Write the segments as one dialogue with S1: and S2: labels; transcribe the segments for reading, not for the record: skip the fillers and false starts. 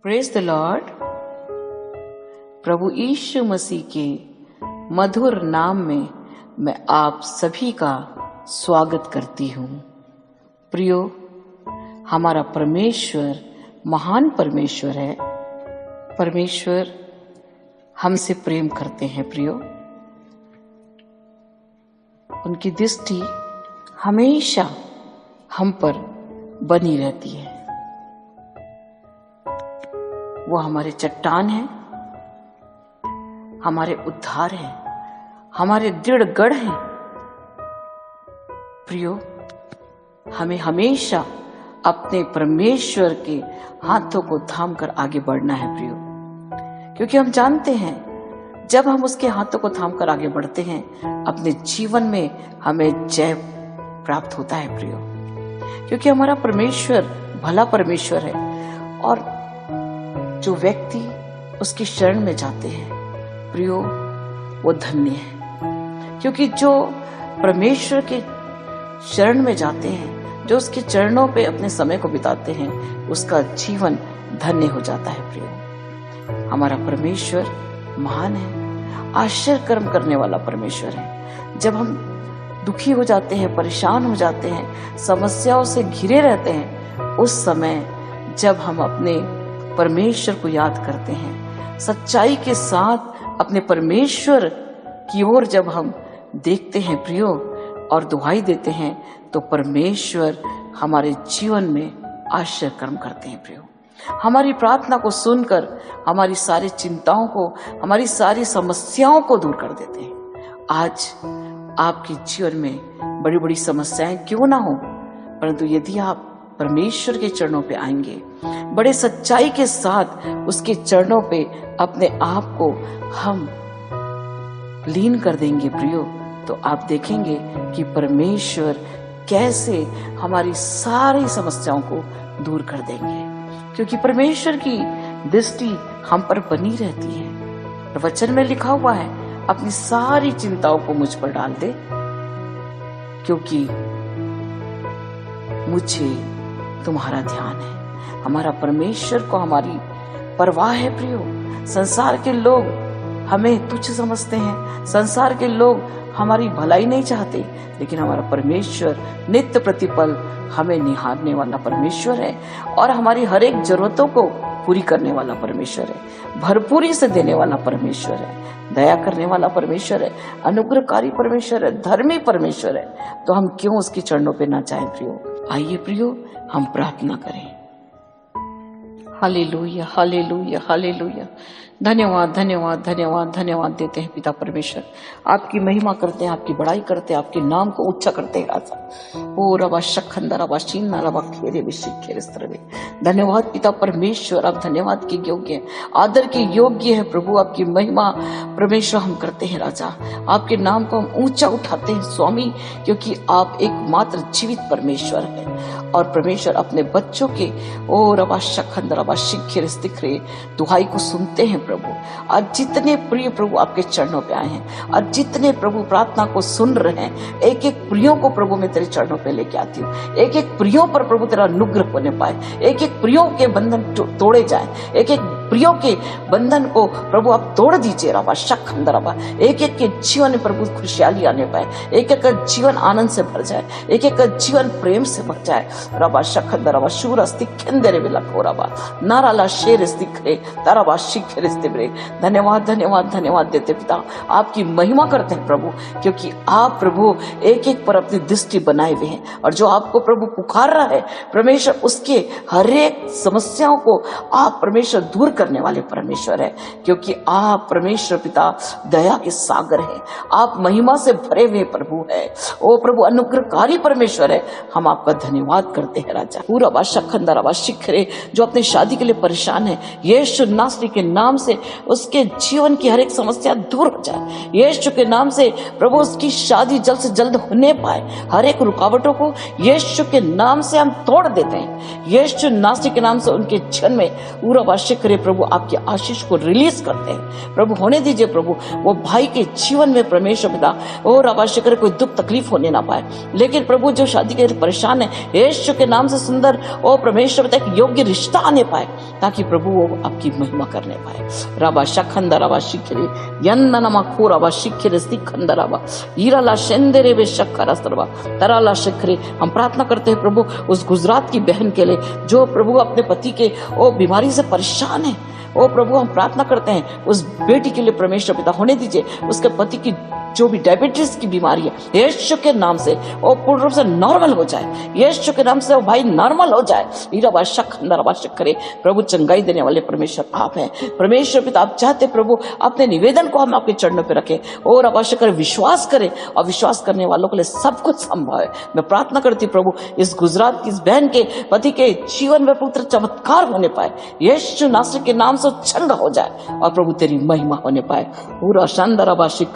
S1: Praise the lord. प्रभु यीशु मसीह के मधुर नाम में मैं आप सभी का स्वागत करती हूँ। प्रियो, हमारा परमेश्वर महान परमेश्वर है। परमेश्वर हमसे प्रेम करते हैं। प्रियो, उनकी दृष्टि हमेशा हम पर बनी रहती है। वो हमारे चट्टान हैं, हमारे उद्धार हैं, हमारे दृढ़ गढ़ हैं। प्रियो, हमें हमेशा अपने परमेश्वर के हाथों को थाम कर आगे बढ़ना है। प्रियो, क्योंकि हम जानते हैं जब हम उसके हाथों को थाम कर आगे बढ़ते हैं, अपने जीवन में हमें जय प्राप्त होता है। प्रियो, क्योंकि हमारा परमेश्वर भला परमेश्वर है और जो व्यक्ति उसकी शरण में जाते हैं, प्रियो, वो धन्य है। क्योंकि जो परमेश्वर के शरण में जाते हैं, जो उसके चरणों पे अपने समय को बिताते हैं, उसका जीवन धन्य हो जाता है। प्रियो, हमारा परमेश्वर महान है, आश्चर्य कर्म करने वाला परमेश्वर है। जब हम दुखी हो जाते हैं, परेशान हो जाते हैं, समस्याओं से घिरे रहते हैं, उस समय जब हम अपने परमेश्वर को याद करते हैं, सच्चाई के साथ अपने परमेश्वर की ओर जब हम देखते हैं प्रियो और दुहाई देते हैं, तो परमेश्वर हमारे जीवन में आश्चर्य कर्म करते हैं। प्रियो, हमारी प्रार्थना को सुनकर हमारी सारी चिंताओं को, हमारी सारी समस्याओं को दूर कर देते हैं। आज आपके जीवन में बड़ी बड़ी समस्याएं क्यों ना हो, परंतु यदि आप परमेश्वर के चरणों पे आएंगे, बड़े सच्चाई के साथ उसके चरणों पे अपने आप को हम लीन कर देंगे प्रियो, तो आप देखेंगे कि परमेश्वर कैसे हमारी सारी समस्याओं को दूर कर देंगे। क्योंकि परमेश्वर की दृष्टि हम पर बनी रहती है। और वचन में लिखा हुआ है, अपनी सारी चिंताओं को मुझ पर डाल दे, क्योंकि मुझे तुम्हारा ध्यान है। हमारा परमेश्वर को हमारी परवाह है। प्रियो, संसार के लोग हमें तुच्छ समझते हैं, संसार के लोग हमारी भलाई नहीं चाहते, लेकिन हमारा परमेश्वर नित्य प्रतिपल हमें निहारने वाला परमेश्वर है और हमारी हर एक जरूरतों को पूरी करने वाला परमेश्वर है, भरपूरी से देने वाला परमेश्वर है, दया करने वाला परमेश्वर है, अनुग्रहकारी परमेश्वर है, धर्मी परमेश्वर है। तो हम क्यों उसके चरणों पे ना जाएं। प्रियो, आइए प्रियो, हम प्रार्थना करें। Hallelujah, hallelujah, hallelujah. धन्यवाद, धन्यवाद, धन्यवाद, धन्यवाद देते हैं पिता परमेश्वर। आपकी महिमा करते हैं, आपकी बड़ाई करते हैं, आपके नाम को ऊंचा करते हैं। राजा ओ रबा शखंदा रबा शीना रबा खेरे विशिखेरे स्तरवे। धन्यवाद पिता परमेश्वर, आप धन्यवाद के योग्य हैं, आदर के योग्य है प्रभु। आपकी महिमा परमेश्वर हम करते हैं राजा, आपके नाम को हम ऊंचा उठाते हैं स्वामी, क्योंकि आप एकमात्र जीवित परमेश्वर है। और परमेश्वर अपने बच्चों के ओ रबा शखंदा रबा शिखेरे स्तिखरे दुहाई को सुनते हैं प्रभु। और जितने प्रिय प्रभु आपके चरणों पे आए हैं, और जितने प्रभु प्रार्थना को सुन रहे हैं, एक एक प्रियों को प्रभु मैं तेरे चरणों पे लेके आती हूँ। एक एक प्रियों पर प्रभु तेरा अनुग्रह होने पाए, एक एक प्रियों के बंधन तोड़े जाए, एक एक प्रियों के बंधन को प्रभु आप तोड़ दीजिए रबा शखंदा रबा। एक एक के जीवन में प्रभु खुशहाली आने पाए, एक एक का जीवन आनंद से भर जाए, एक एक का जीवन प्रेम से भर जाए। रबा शखंदा रबा शूरा स्तिखेंदेरे विलको रबा नाराला शेर स्तिखरे तरबा शिखरे स्तिब्रे। धन्यवाद, धन्यवाद, धन्यवाद देते पिता, आपकी महिमा करते हैं प्रभु, क्योंकि आप प्रभु एक एक पर अपनी दृष्टि बनाए हुए हैं। और जो आपको प्रभु पुकार रहा है परमेश्वर, उसके हर एक समस्याओं को आप परमेश्वर दूर करने वाले परमेश्वर है, क्योंकि आप परमेश्वर पिता दया के सागर है, आप महिमा से भरे हुए प्रभु है। ओ प्रभु अनुग्रहकारी परमेश्वर है, हम आपका धन्यवाद करते हैं राजा। पूरा बादशाह खंदारा शिखरे जो अपने शादी के लिए परेशान है, यीशु नासरी के नाम से उसके जीवन की हर एक समस्या दूर हो जाए। यीशु के नाम से प्रभु उसकी शादी जल्द से जल्द होने पाए। हर एक रुकावटों को यीशु के नाम से हम तोड़ देते हैं। यीशु नासरी के नाम से उनके जीवन में पूरा शिखरे प्रभु आपकी आशीष को रिलीज करते हैं प्रभु। होने दीजिए प्रभु वो भाई के जीवन में परमेश्वर पिता और अवश्य करे कोई दुख तकलीफ होने ना पाए, लेकिन प्रभु जो शादी के परेशान है यीशु के नाम से सुंदर और परमेश्वर पिता एक योग्य रिश्ता आने पाए, ताकि प्रभु वो आपकी महिमा करने पाए। राबा शखंदर राबा शिखरे यन्नमा खो राबा शिखरे सिखंदर राबा ईराला शेंदरे वे शक्कर असरवा तराला शिखरे। हम प्रार्थना करते हैं प्रभु उस गुजरात की बहन के लिए जो प्रभु अपने पति के ओ बीमारी से परेशान है। ओ प्रभु हम प्रार्थना करते हैं उस बेटी के लिए परमेश्वर पिता होने दीजिए उसके पति की जो भी डायबिटीज की बीमारी है यीशु के नाम से वो पूर्ण रूप से नॉर्मल हो जाए, यीशु के नाम से वो भाई नॉर्मल हो जाए। करे प्रभु चंगाई देने वाले परमेश्वर आप हैं परमेश्वर पिता। आप चाहते प्रभु अपने निवेदन को हम आपके चरणों पे रखें और अवश्य कर विश्वास करें, और विश्वास करने वालों के लिए सब कुछ संभव है। मैं प्रार्थना करती प्रभु इस गुजरात की इस बहन के पति के जीवन में पुत्र चमत्कार होने पाए, यीशु नासरी के नाम से चंगा हो जाए और प्रभु तेरी महिमा होने पाए। पूरा शानदार आवाशिक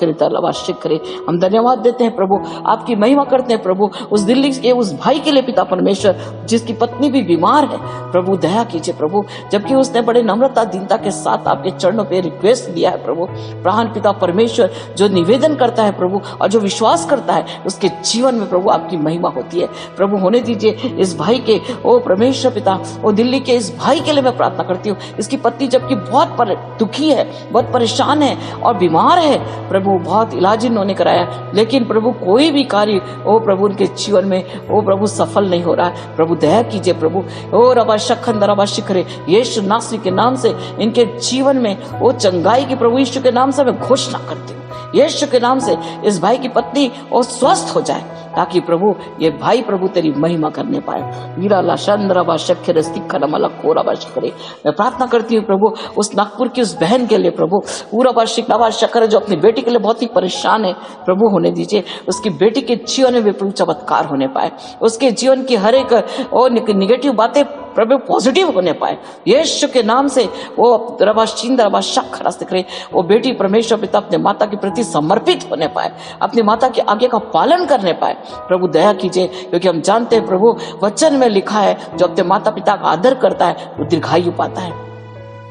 S1: करे हम धन्यवाद देते हैं प्रभु, आपकी महिमा करते हैं प्रभु उस दिल्ली के उस भाई के लिए पिता परमेश्वर जिसकी पत्नी भी बीमार है प्रभु दया कीजिए प्रभु, जबकि उसने बड़े नम्रता दीनता के साथ आपके चरणों पे रिक्वेस्ट दिया है प्रभु। प्राण पिता परमेश्वर जो निवेदन करता है प्रभु और जो विश्वास करता है उसके जीवन में प्रभु आपकी महिमा होती है प्रभु। होने दीजिए इस भाई के ओ परमेश्वर पिता ओ दिल्ली के इस भाई के लिए मैं प्रार्थना करती हूँ, इसकी पत्नी जबकि बहुत दुखी है, बहुत परेशान है और बीमार है प्रभु, बहुत इलाज इन्होंने कराया लेकिन प्रभु कोई भी कार्य ओ प्रभु उनके जीवन में ओ प्रभु सफल नहीं हो रहा है प्रभु दया कीजिए प्रभु। ओ रबा शखंदर रबा शिखरे यीशु नासरी के नाम से इनके जीवन में ओ चंगाई की प्रभु यीशु के नाम से मैं घोषणा करती हूँ, यीशु के नाम से इस भाई की पत्नी और स्वस्थ हो जाए ताकि प्रभु ये भाई प्रभु तेरी महिमा करने पाए। वीरा लाशंद्रबा शक्कर स्तिखनमला कोराबा शिखरे मैं प्रार्थना करती हूँ प्रभु उस नागपुर की उस बहन के लिए प्रभु पूरा शिकनाबा शक्कर जो अपनी बेटी के लिए बहुत ही परेशान है प्रभु। होने दीजिए उसकी बेटी के जीवन में प्रभु चमत्कार होने पाए, उसके जीवन की हर एक और निगेटिव बातें प्रभु पॉजिटिव होने पाए यीशु के नाम से। वो रबा शिंद रबा शक्कर स्तिखरे वो बेटी परमेश्वर पिता अपने माता के प्रति समर्पित होने पाए, अपनी माता की आज्ञा का पालन करने पाए प्रभु दया कीजिए, क्योंकि हम जानते हैं प्रभु वचन में लिखा है जो अपने माता पिता का आदर करता है वो दीर्घायु पाता है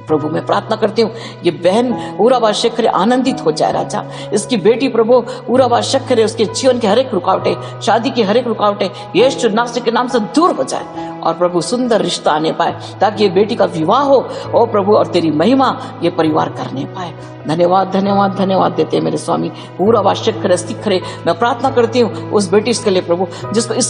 S1: प्रभु। मैं प्रार्थना करती हूँ ये बहन पूरा शेखर आनंदित हो जाए राजा, इसकी बेटी प्रभु पूरा शेखर उसके जीवन की हर एक रुकावटें, शादी की हर एक रुकावटें यीशु नासरी के नाम से दूर हो जाए और प्रभु सुंदर रिश्ता आने पाए ताकि ये बेटी का विवाह हो ओ प्रभु और तेरी महिमा ये परिवार करने पाए। धन्यवाद धन्यवाद धन्यवाद देते हैं मेरे स्वामी। पूरा वाशिखरे स्तिखरे मैं प्रार्थना करती हूँ उस बेटी के लिए प्रभु जिसको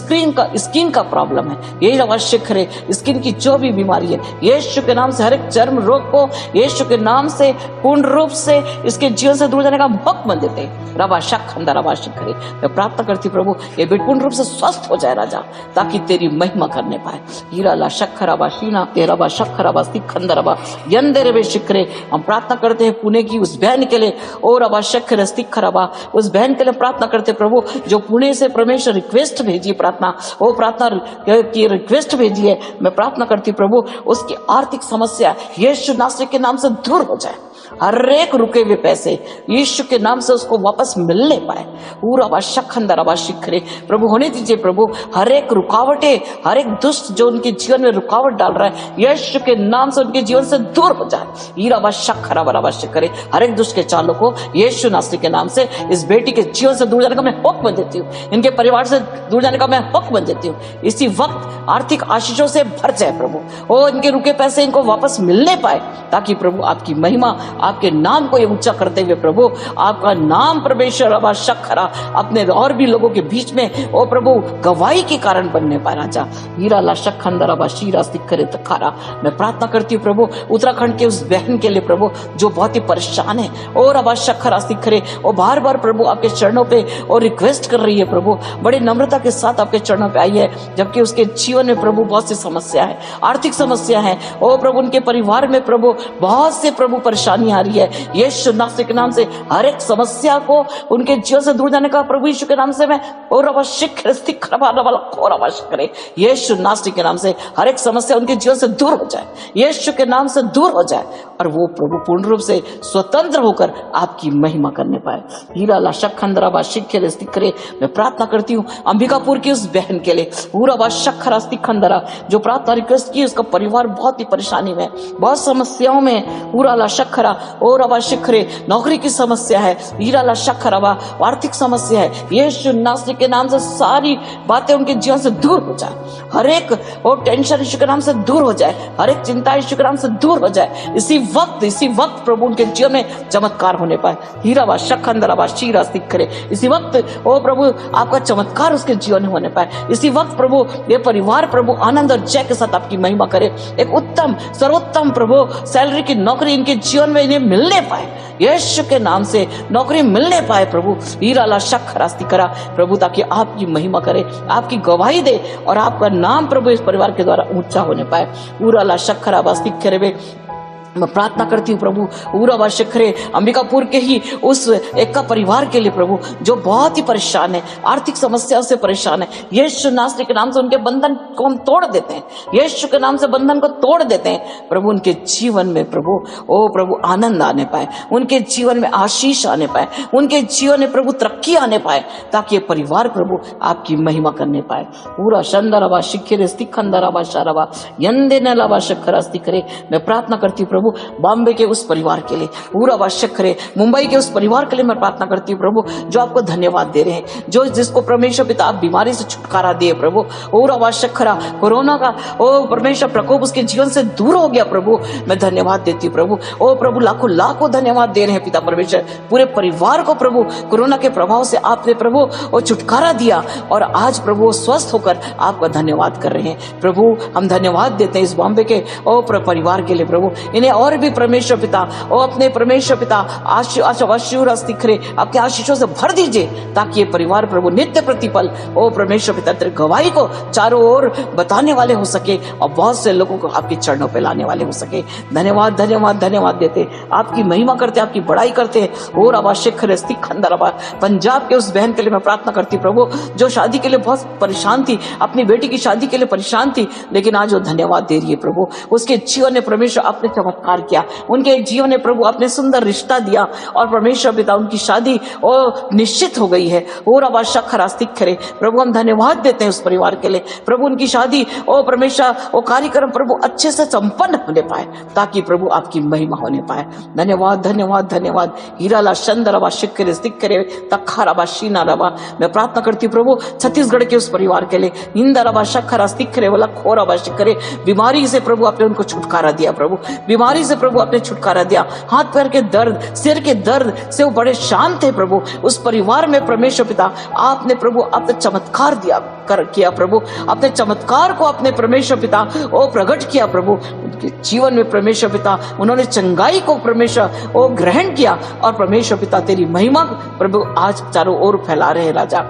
S1: स्किन का प्रॉब्लम है, यही वाशिखरे स्किन की जो भी बीमारी है यीशु के नाम से हर एक चर्म रोग को यीशु के नाम से पूर्ण रूप से इसके जीवन से दूर जाने का हुक्म देते हैं। रबा शखंदा रबा शिखरे मैं प्रार्थना करती प्रभु ये बेटी पूर्ण रूप से स्वस्थ हो जाए राजा ताकि तेरी महिमा करने पाए। हीरा ला शखरबा शीना तेरा बा शखरबा स्तिखंदरबा यंदरे वे शिखरे हम प्रार्थना करते हैं पुणे की उस बहन के लिए और अबा शखर स्तिखरबा उस बहन के लिए प्रार्थना करते प्रभु जो पुणे से परमेश्वर रिक्वेस्ट भेजिए प्रार्थना वो प्रार्थना की रिक्वेस्ट भेजिए। मैं प्रार्थना करती प्रभु उसकी आर्थिक समस्या यीशु नासरी के नाम से दूर हो जाए, हर एक रुके हुए पैसे यीशु के नाम से उसको वापस मिलने पाए। पूरा शखंदर अबा शिखरे प्रभु होने दीजिए प्रभु हर एक रुकावटें हर एक दुष्ट जो उनके जीवन में रुकावट डाल रहा है यीशु के नाम से उनके जीवन से दूर हो जाए। ईराबा शखर अबा शिखरे हर एक दुष्ट के चालों को यीशु नासरी के नाम से इस बेटी के जीवन से दूर जाने का मैं हुक्म देती हूँ, इनके परिवार से दूर जाने का मैं हुक्म देती हूँ। इसी वक्त आर्थिक आशीषों से भर जाए प्रभु और इनके रुके पैसे इनको वापस मिलने पाए ताकि प्रभु आपकी महिमा आपके नाम को ये ऊंचा करते हुए प्रभु आपका नाम परमेश्वर अबा शखरा अपने और भी लोगों के बीच में ओ प्रभु गवाही के कारण बनने पाए राजा। हीरा ला शखंदर अबा शीरा स्तिखरे तखारा मैं प्रार्थना करती हूँ प्रभु उत्तराखंड के उस बहन के लिए प्रभु जो बहुत ही परेशान है और अबा शखरा स्तिखरे और बार बार प्रभु आपके चरणों पे और रिक्वेस्ट कर रही है प्रभु बड़ी नम्रता के साथ आपके चरणों पे आई है, जबकि उसके जीवन में प्रभु बहुत सी समस्या है, आर्थिक समस्या है ओ प्रभु उनके परिवार में प्रभु बहुत से प्रभु परेशानी परेशानी आ रही है, यीशु नासरी के नाम से हर एक समस्या को उनके जीवन से दूर जाने का प्रभु यीशु के नाम से मैं करे। यीशु नासरी के नाम से हर एक समस्या उनके जीवन से दूर हो जाए, यीशु के नाम से दूर हो जाए, और वो प्रभु पूर्ण रूप से स्वतंत्र होकर आपकी महिमा करने पाए। हीरा ला शखंदरा बा शिखे करे। मैं प्रार्थना करती हूँ अंबिकापुर की उस बहन के लिए, पूरा बा शखरा खंदरा जो प्रार्थना रिक्वेस्ट की, उसका परिवार बहुत ही परेशानी में, बहुत समस्याओं में, पूरा ला शखरा और अबा शिखरे, नौकरी की समस्या है, हीरा ला शखरा बा आर्थिक समस्या है। यीशु नासरी के नाम से सारी बातें उनके जीवन से दूर हो जाए, हर एक और टेंशन यीशु के नाम से दूर हो जाए, हर एक चिंता यीशु के नाम से दूर हो जाए। इसी वक्त प्रभु उनके जीवन में चमत्कार होने पाए। हीरा बा शखंदरा बा शीरा सिखरे, इसी वक्त ओ प्रभु आपका चमत्कार उसके जीवन में होने पाए। इसी वक्त प्रभु ये परिवार प्रभु आनंद और जय के साथ आपकी महिमा करे। एक उत्तम सर्वोत्तम प्रभु सैलरी की नौकरी इनके जीवन में इन्हें मिलने पाए, यीशु के नाम से नौकरी मिलने पाए प्रभु। हीरा ला शखरास्ती करा प्रभु, ताकि आपकी महिमा करे, आपकी गवाही दे और आपका नाम प्रभु इस परिवार के द्वारा ऊंचा होने पाए। पूरा ला शखरा बास्ती करे। मैं प्रार्थना करती हूँ प्रभु पूरा शिखरे अंबिकापुर के ही उस एक का परिवार के लिए प्रभु, जो बहुत ही परेशान है, आर्थिक समस्या से परेशान है। यीशु नासरी के नाम से उनके बंधन को हम तोड़ देते हैं, यीशु के नाम से बंधन को तोड़ देते हैं प्रभु। उनके जीवन में प्रभु ओ प्रभु आनंद आने पाए, उनके जीवन में आशीष आने पाए, उनके जीवन में प्रभु तरक्की आने पाए, ताकि ये परिवार प्रभु आपकी महिमा करने पाए। पूरा शंदरबा शिखरे स्तिखंदरबा शारबा यंदे नलबा शखरा स्तिखरे। मैं प्रार्थना करती हूँ प्रभु बॉम्बे के उस परिवार के लिए, पूरा वाशक करे मुंबई के उस परिवार के लिए मैं प्रार्थना करती हूँ प्रभु, जो आपको धन्यवाद दे रहे हैं, जो जिसको परमेश्वर पिता आप बीमारी से छुटकारा दिए प्रभु। पूरा वाशक खरा कोरोना का ओ परमेश्वर प्रकोप उसके जीवन से दूर हो गया प्रभु, मैं धन्यवाद देती हूँ प्रभु। ओ प्रभु लाखों लाखों धन्यवाद दे रहे हैं पिता परमेश्वर, पूरे परिवार को प्रभु कोरोना के प्रभाव से आपने प्रभु वो छुटकारा दिया, और आज प्रभु वो स्वस्थ होकर आपका धन्यवाद कर रहे हैं प्रभु। हम धन्यवाद देते हैं इस बॉम्बे के ओ परिवार के लिए प्रभु। इन्हें और भी परमेश्वर पिता और अपने परमेश्वर पिता आशीर्वाद दिखरे आपके आशीषों से भर दीजिए, ताकि ये परिवार प्रभु नित्य प्रतिपल ओ परमेश्वर पिता तेरे गवाही को चारों ओर बताने वाले हो सके, और बहुत से लोगों को आपके चरणों पे लाने वाले हो सके। धन्यवाद धन्यवाद धन्यवाद देते, आपकी महिमा करते, आपकी बड़ाई करते हैं। और अबाशिख पंजाब के उस बहन के लिए मैं प्रार्थना करती प्रभु, जो शादी के लिए बहुत परेशान थी, अपनी बेटी की शादी के लिए परेशान थी, लेकिन आज वो धन्यवाद दे रही है प्रभु। उसके जीवन में परमेश्वर आपने चमत्कार किया, उनके जीवन में प्रभु आपने सुंदर रिश्ता दिया, और परमेश्वर पिता उनकी शादी निश्चित हो गई है। और अब शखरास्तिक करे प्रभु, हम धन्यवाद देते हैं उस परिवार के लिए प्रभु। उनकी शादी परमेश्वर कार्यक्रम प्रभु अच्छे से संपन्न होने पाए, ताकि प्रभु आपकी महिमा होने पाए। धन्यवाद धन्यवाद धन्यवाद। हीराला चंद्रबा शिखरे करे तखाराबा शीनाराबा। मैं प्रार्थना करती हूँ प्रभु छत्तीसगढ़ के उस परिवार के लिए, इंदरबा शखरास्तिक करे वाला खोराबा शिखरे। बीमारी से प्रभु आपने उनको छुटकारा दिया प्रभु, बीमारी से प्रभु आपने छुटकारा दिया। हाथ पैर के दर्द, सिर के दर्द से वो बड़े शांत थे प्रभु। उस परिवार में परमेश्वर पिता आपने प्रभु आपने चमत्कार दिया किया प्रभु, अपने चमत्कार को अपने परमेश्वर पिता प्रकट किया प्रभु। उनके जीवन में परमेश्वर पिता उन्होंने चंगाई को परमेश्वर ग्रहण किया, और परमेश्वर पिता तेरी महिमा प्रभु आज चारों ओर फैला रहे राजा।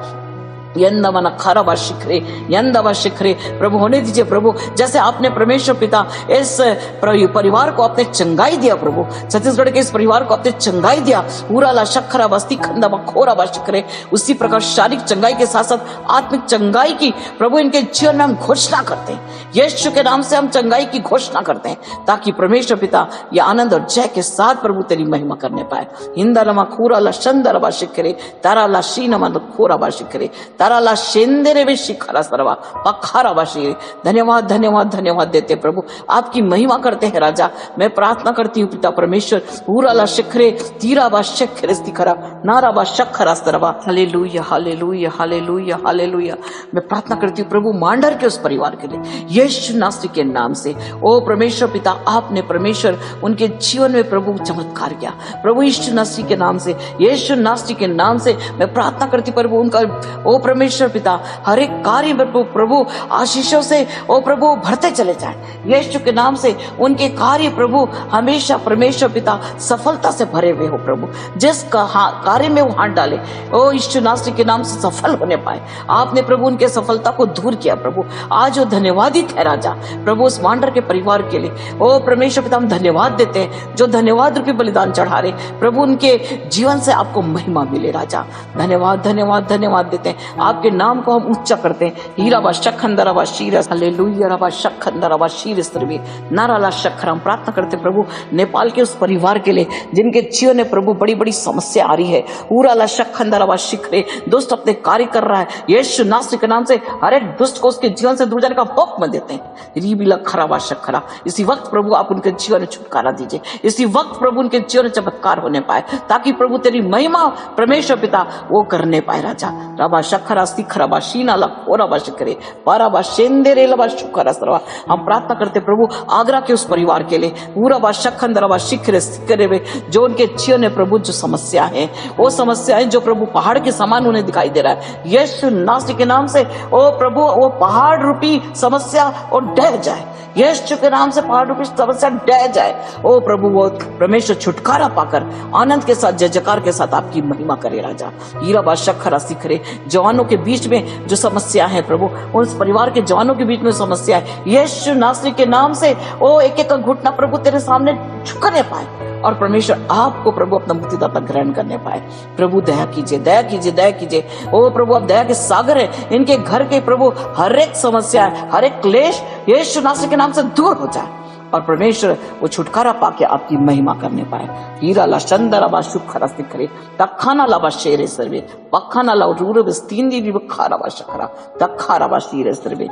S1: यंदवना खाराबा शिखरे यंदवा शिखरे प्रभु होने दीजिए प्रभु, जैसे आपने परमेश्वर पिता इस परिवार को आपने चंगाई दिया प्रभु, छत्तीसगढ़ के इस परिवार को आपने चंगाई दिया। पूरा ला शखरा बस्ती खंदा खोरा शिखरे, उसी प्रकार शारीरिक चंगाई के साथ साथ आत्मिक चंगाई की प्रभु इनके जीवन में हम घोषणा करते हैं। यीशु के नाम से हम चंगाई की घोषणा करते हैं, ताकि परमेश्वर पिता ये आनंद और जय के साथ प्रभु तेरी महिमा करने पाए। हिंदरमा खूरा ला शंदरबा शिखरे तारा ला शीनमा खोरा शिखरे ताराला शेंदेरे वे शिखरा सरवा पखारा बाशी। धन्यवाद धन्यवाद धन्यवाद देते प्रभु, आपकी महिमा करते हैं राजा। मैं प्रार्थना करती हूँ पिता परमेश्वर, पूरा शिखरे तीरा बा शिखरे स्तिखरा नारा बा शखरा सरवा। Hallelujah hallelujah hallelujah hallelujah. मैं प्रार्थना करती हूँ प्रभु मांडर के उस परिवार के लिए, यीशु नासरी के नाम से ओ परमेश्वर पिता आपने परमेश्वर उनके जीवन में प्रभु चमत्कार किया प्रभु। यीशु नासरी के नाम से, यीशु नासरी के नाम से मैं प्रार्थना करती प्रभु, उनका ओ परमेश्वर पिता हर एक कार्य में प्रभु आशीषों से ओ प्रभु भरते चले जाए। यीशु के नाम से उनके कार्य प्रभु हमेशा परमेश्वर पिता सफलता से भरे हुए हो प्रभु। जिस कार्य में वो हाथ डाले ओ यीशु नासरी के नाम से सफल होने पाए। आपने प्रभु उनके सफलता को दूर किया प्रभु। आज वो धन्यवादित है राजा प्रभु उस मांडर के परिवार के लिए। ओ परमेश्वर पिता हम धन्यवाद देते हैं जो धन्यवाद रूपी बलिदान चढ़ा रहे प्रभु, उनके जीवन से आपको महिमा मिले राजा। धन्यवाद धन्यवाद धन्यवाद देते हैं, आपके नाम को हम ऊंचा करते हैं। हीराबा शखंदराबा शीरस हालेलुया रबा शखंदराबा शीरस तरबी नाराला शखर। हम प्रार्थना करते प्रभु नेपाल के उस परिवार के लिए जिनके जीवन में प्रभु बड़ी बड़ी समस्या आ रही है। उराला शखंदराबा शिखरे दुष्ट अपने कार्य कर रहा है। यीशु नासरी के नाम से हर एक दुष्ट को उसके जीवन से दूर जाने का हुक्म देते हैं। रीबिला खराबा शखरा इसी वक्त प्रभु आप उनके जीवन में छुटकारा दीजिए। इसी वक्त प्रभु उनके जीवन में चमत्कार होने पाए ताकि प्रभु तेरी महिमा परमेश्वर पिता वो करने पाए राजा। रबा शखरा सिखराबा शीनाला ओराबा शिखरे पाराबा शेंदेरे लबा शुकरा सरवा। हम प्रार्थना करते प्रभु आगरा के उस परिवार के लिए उराबा शखंदराबा शिखरे सिखरे में जो उनके जीवन में प्रभु जो समस्या है वो समस्याएं जो प्रभु पहाड़ के समान उन्हें दिखाई दे रहा है। यीशु नासरी के नाम से ओ प्रभु वो पहाड़ रूपी समस्या और डह जाए। यीशु के नाम से पहाड़ रूपी समस्या डह जाए। ओ प्रभु वो परमेश्वर छुटकारा पाकर आनंद के साथ जय जयकार के साथ आपकी महिमा करे राजा। हीराबा शखरा सिखरे जवानों के बीच में जो समस्या है प्रभु उस परिवार के जवानों के बीच में समस्या है। यीशु नासरी के नाम से ओ एक एक घुटना प्रभु तेरे सामने झुकने पाए और परमेश्वर आपको प्रभु अपना मुक्तिदाता ग्रहण करने पाए। प्रभु दया कीजिए दया कीजिए दया कीजिए। ओ प्रभु आप दया के सागर है। इनके घर के प्रभु हर एक समस्या हर एक क्लेश यीशु नासरी के नाम से दूर हो जाए और परमेश्वर वो छुटकारा पाके आपकी महिमा करने पाए। हीरा ला चंदराबा शुखरा सिखरे तखाना लाबा शेरे सर्वे पखाना ला रूर स्तीन दी खाराबा शखरा तखाराबा शीरे सर्वे।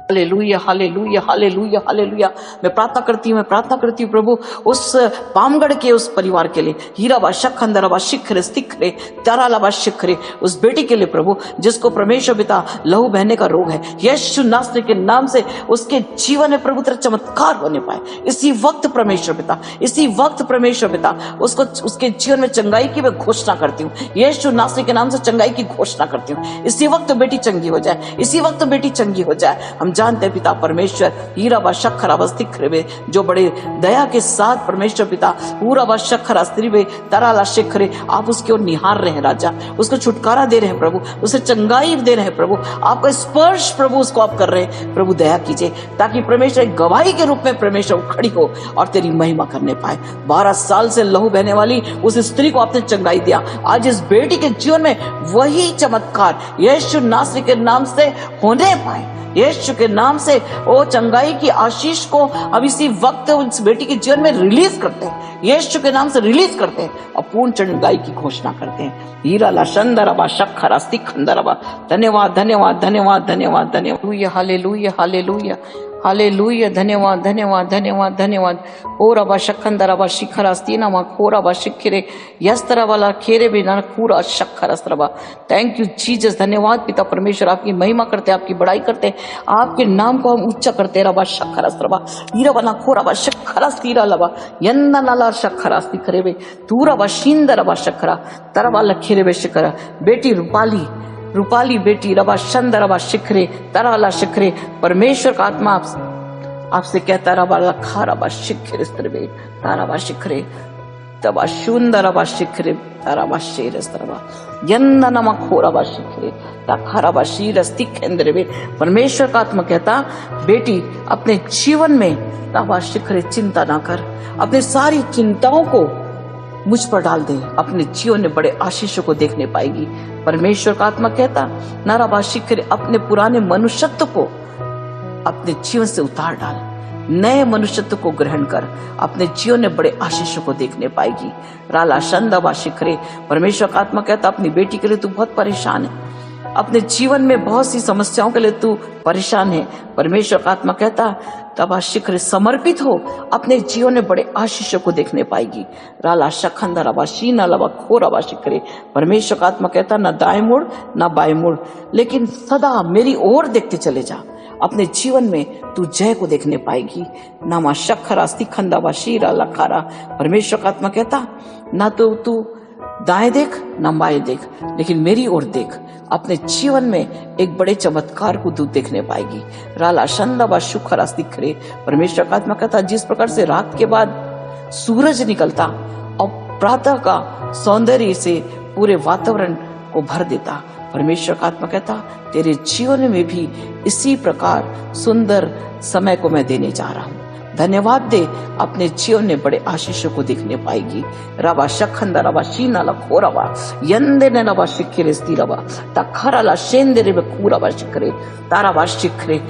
S1: Hallelujah hallelujah hallelujah hallelujah. मैं प्रार्थना करती हूँ प्रभु उस पामगढ़ के उस परिवार के लिए हीराबा शखंदराबा शिखरे सिखरे तारालाबा शिखरे उस बेटी के लिए प्रभु जिसको परमेश्वर पिता लहू बहने का रोग है। यीशु नासरी के नाम से उसके जीवन में प्रभु तेरा चमत्कार होने पाए। इसी वक्त परमेश्वर पिता इसी वक्त परमेश्वर पिता उसको उसके जीवन में चंगाई की मैं घोषणा करती हूँ। यीशु नासरी के नाम से चंगाई की घोषणा करती हूँ। इसी वक्त बेटी चंगी हो जाए। इसी वक्त बेटी चंगी हो जाए। हम जानते हैं पिता परमेश्वर हीराबा शखराबा सिखरे जो बड़े दया के साथ परमेश्वर पिता पूराबा शखरा स्त्री तराला शिखरे आप उसकी ओर निहार रहे हैं राजा। उसको छुटकारा दे रहे हैं प्रभु, उसे चंगाई दे रहे हैं प्रभु, आपका स्पर्श प्रभु उसको आप कर रहे हैं। प्रभु दया कीजिए ताकि परमेश्वर एक गवाही के रूप में परमेश्वर खड़ी हो और तेरी महिमा करने पाए। 12 साल से लहू बहने वाली उस स्त्री को आपने चंगाई दिया। आज इस बेटी के जीवन में वही चमत्कार यीशु नासरी के नाम से होने पाए। यीशु के नाम से ओ चंगाई की आशीष को अब इसी वक्त उस बेटी के जीवन में रिलीज करते हैं। यीशु के नाम से रिलीज करते हैं और पूर्ण चंगाई की घोषणा करते हैं। हीरा ला शंदराबा शखरा सिखंदराबा। धन्यवाद धन्यवाद धन्यवाद धन्यवाद धन्यवाद। Hallelujah hallelujah hallelujah. धन्यवाद धन्यवाद धन्यवाद धन्यवाद। ओ रबा शखंदराबा शिखरा स्तीना मा खोराबा शिखरे यस्तरावाला खेरे बिना पूरा शखर अस्त्रबा। Thank you Jesus. धन्यवाद पिता परमेश्वर आपकी महिमा करते आपकी बड़ाई करते आपके नाम को हम ऊंचा करते। रबा शखर अस्त्रबा हीरा बना खोराबा शखरा स्तीरा लबा यंदा नाला शखरा स्तिखरे बे तूरा बा शिंदरबा शखरा तरवाला खेरे बे शिखरा। बेटी रूपाली बेटी रबा शंदरबा शिखरे तराला शिखरे परमेश्वर का आत्मा आपसे कहता रबा खारबा शिखरे स्त्रबे ताराबा शिखरे तबा शुंदरबा शिखरे ताराबा शेर स्त्रबा यन्ननमा खोराबा शिखरे ताखाराबा शीर स्तिखेंद्रबे। परमेश्वर का आत्मा कहता बेटी अपने जीवन में ताबा शिखरे चिंता ना कर, अपनी सारी चिंताओं को मुझ पर डाल दे, अपने जीवन में बड़े आशीषों को देखने पाएगी। परमेश्वर का आत्मा कहता नाराबा शिखरे अपने पुराने मनुष्यत्व को अपने जीवन से उतार डाल, नए मनुष्यत्व को ग्रहण कर, अपने जीवन में बड़े आशीषों को देखने पाएगी। राला शंदबा शिखरे परमेश्वर का आत्मा कहता अपनी बेटी के लिए तू बहुत परेशान है, अपने जीवन में बहुत सी समस्याओं के लिए तू परेशान है। परमेश्वर का आत्मा कहता तबा शिखर समर्पित हो, अपने जीवन में बड़े आशीषों को देखने पाएगी। राला शखंदा रबा शीना लबा खोराबा शिखरे। परमेश्वर का आत्मा कहता ना दाएं मुड़ ना बाएं मुड़, लेकिन सदा मेरी ओर देखते चले जा, अपने जीवन में तू जय को देखने पाएगी। नामा शखरा स्तिखंदा शीरा लखारा। परमेश्वर का आत्मा कहता ना तो तू दाएं देख न बाएं देख, लेकिन मेरी ओर देख। अपने जीवन में एक बड़े चमत्कार को तू देखने पाएगी। राला शंदा व शुखरा दिखरे। परमेश्वर का आत्मा कहता, जिस प्रकार से रात के बाद सूरज निकलता और प्रातः का सौंदर्य से पूरे वातावरण को भर देता, परमेश्वर का आत्मा कहता तेरे जीवन में भी इसी प्रकार सुंदर समय को मैं देने जा रहा हूँ। धन्यवाद दे, अपने जीवन में बड़े आशीषों को देखने पाएगी। रवा शखंदा रवा शीना ला खोरवा यंदे ने रवा शिखरे स्थिरवा तखरा ला शेंदे रे खूरवा शिखरे तारावा शिखरे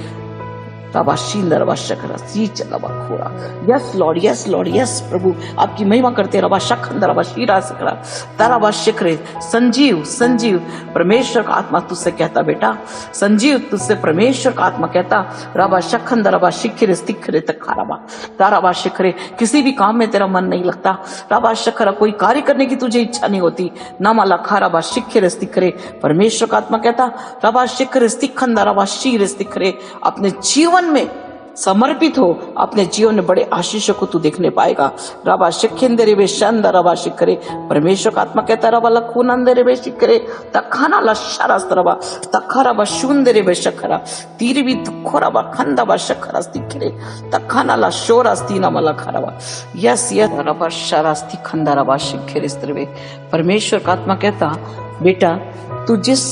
S1: तवा शींदर वा शखरा सी चलवा खोरा। Yes lord, yes lord, yes प्रभु, आपकी महिमा करते रवा शखंदर वा शीरा शिखरा तारावा शिखरे। संजीव संजीव परमेश्वर का आत्मा तुझसे कहता, बेटा संजीव तुझसे परमेश्वर का आत्मा कहता, रवा शखंदर वा शिखरे स्थिखरे तखारावा तारावा शिखरे। किसी भी काम में तेरा मन नहीं लगता, रवा शखरा, कोई कार्य करने की तुझे इच्छा नहीं होती, नामाला खारावा शिखरे स्थिखरे। परमेश्वर का आत्मा कहता, रवा शिखरे स्थिखंदर रवा शीरे स्थिखरे। अपने जीवन में समर्पित हो, अपने जीवन में बड़े आशीषों को तू देखने पाएगा। रवा शिखेंदरे वे शंदर रवा शिखरे। परमेश्वर का आत्मा कहता, रवा लखुनंदरे वे शिखरे तखाना लशरस्त्रवा तखरा व शुंदरे वे शखरा तीरवी तुखरा व खंदा व शखरा स्थिखरे तखाना लशोरा स्तीना मला खरावा। यस यस रवा शरास्ति खंदा रवा शिखरे स्त्रवे। परमेश्वर का आत्मा कहता, बेटा तू जिस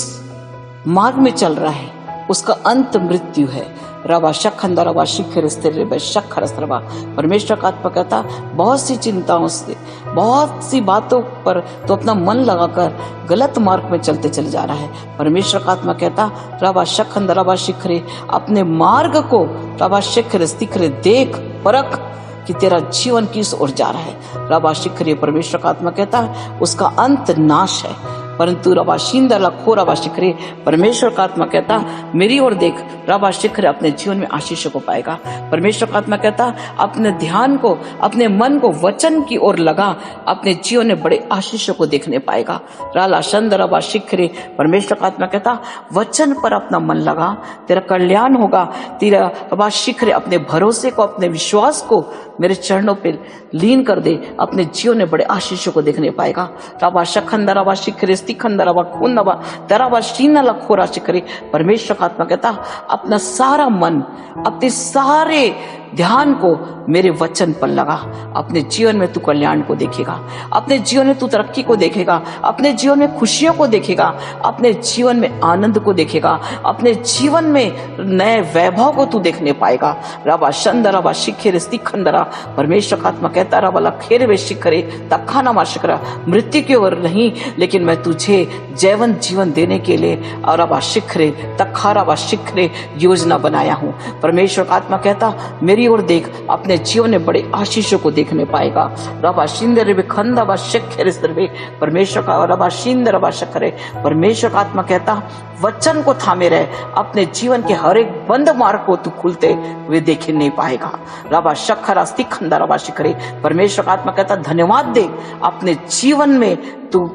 S1: मार्ग में चल रहा है उसका अंत मृत्यु है। रवा शखंदा रवा शिखर स्थिर शखर स्त्रवा। परमेश्वर का आत्मा कहता, बहुत सी चिंताओं से, बहुत सी बातों पर तो अपना मन लगाकर गलत मार्ग में चलते चले जा रहा है। परमेश्वर का आत्मा कहता, रवा शखंदा रवा शिखरे, अपने मार्ग को रवा शिखर स्थिर देख परख कि तेरा जीवन किस ओर जा रहा है। रवा शिखरे। परमेश्वर का आत्मा कहता है उसका अंत नाश है, परंतु रवा शींदर लखो रवा शिखरे। परमेश्वर का आत्मा कहता, मेरी ओर देख, रवा शिखरे अपने जीवन में आशीषों को पाएगा। परमेश्वर का आत्मा कहता, अपने ध्यान को, अपने मन को वचन की ओर लगा, अपने जीवन में बड़े आशीषों को देखने पाएगा। राला शंद रवा शिखरे। परमेश्वर का आत्मा कहता, वचन पर अपना मन लगा, तेरा कल्याण होगा। तेरा रवा शिखरे, अपने भरोसे को, अपने विश्वास को मेरे चरणों पर लीन कर दे, अपने जीवन में बड़े आशीषों को देखने पाएगा। रवा शखंद रवा शिखरे खंदरवा खूनवा तरवा शीना लखोरा शिखरे। परमेश्वर का आत्मा कहता, अपना सारा मन, अपने सारे ध्यान को मेरे वचन पर लगा। अपने जीवन में तू कल्याण को देखेगा, अपने जीवन में तू तरक्की को देखेगा, अपने जीवन में खुशियों को देखेगा, अपने जीवन में आनंद को देखेगा, अपने जीवन में नए वैभव को तू देखने पाएगा। रवा शंदरा व शिखरे स्थिखंदरा। परमेश्वर का आत्मा कहता, रवा लखेरे वे शिखरे तखाना मा शिखरा। मृत्यु की ओर नहीं, लेकिन मैं तुझे जैवन जीवन देने के लिए और रवा शिखरे तखारा व शिखरे योजना बनाया हूँ। परमेश्वर का आत्मा कहता, मेरी ओर देख, अपने जीवन में बड़े आशीषों को देखने पाएगा। रवा शिंदर वे खंदा व शिखरे स्त्रवे। परमेश्वर का रवा शिंदर व शिखरे। परमेश्वर का आत्मा कहता, वचन को थामे रहे, अपने जीवन के हर एक बंद मार्ग को तू खुलते हुए देख नहीं पाएगा। रवा शखरा स्थिखंदा रवा शिखरे। परमेश्वर का आत्मा कहता, धन्यवाद दे, अपने जीवन में तू